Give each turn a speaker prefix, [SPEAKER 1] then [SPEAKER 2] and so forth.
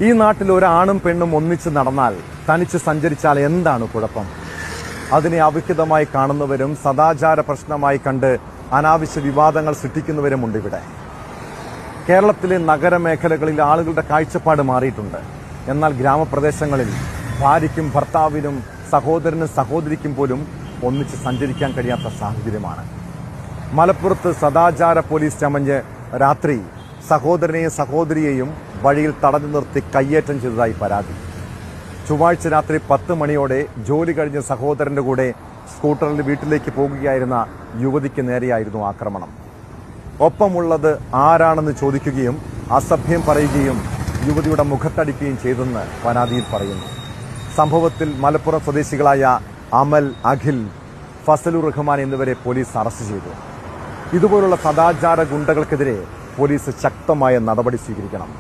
[SPEAKER 1] ഈ നാട്ടിൽ ഒരാണും പെണ്ണും ഒന്നിച്ച് നടന്നാൽ, തനിച്ച് സഞ്ചരിച്ചാൽ എന്താണ് കുഴപ്പം? അതിനെ അവിഹിതമായി കാണുന്നവരും സദാചാര പ്രശ്നമായി കണ്ട് അനാവശ്യ വിവാദങ്ങൾ സൃഷ്ടിക്കുന്നവരുമുണ്ട് ഇവിടെ. കേരളത്തിലെ നഗരമേഖലകളിൽ ആളുകളുടെ കാഴ്ചപ്പാട് മാറിയിട്ടുണ്ട്. എന്നാൽ ഗ്രാമപ്രദേശങ്ങളിൽ ഭാര്യയ്ക്കും ഭർത്താവിനും സഹോദരനും സഹോദരിക്കും പോലും ഒന്നിച്ച് സഞ്ചരിക്കാൻ കഴിയാത്ത സാഹചര്യമാണ്. മലപ്പുറത്ത് സദാചാര പോലീസ് ചമഞ്ഞ് രാത്രി സഹോദരനെയും സഹോദരിയെയും വഴിയിൽ തടഞ്ഞു നിർത്തി കയ്യേറ്റം ചെയ്തതായി പരാതി. ചൊവ്വാഴ്ച രാത്രി 10 മണിയോടെ ജോലി കഴിഞ്ഞ് സഹോദരന്റെ കൂടെ സ്കൂട്ടറിൽ വീട്ടിലേക്ക് പോകുകയായിരുന്ന യുവതിക്ക് നേരെയായിരുന്നു ആക്രമണം. ഒപ്പമുള്ളത് ആരാണെന്ന് ചോദിക്കുകയും അസഭ്യം പറയുകയും യുവതിയുടെ മുഖത്തടിക്കുകയും ചെയ്തെന്ന് പരാതിയിൽ പറയുന്നു. സംഭവത്തിൽ മലപ്പുറം സ്വദേശികളായ അമൽ, അഖിൽ, ഫസലുർ റഹ്മാൻ എന്നിവരെ പോലീസ് അറസ്റ്റ് ചെയ്തു. ഇതുപോലുള്ള സദാചാര ഗുണ്ടകൾക്കെതിരെ പോലീസ് ശക്തമായ നടപടി സ്വീകരിക്കണം.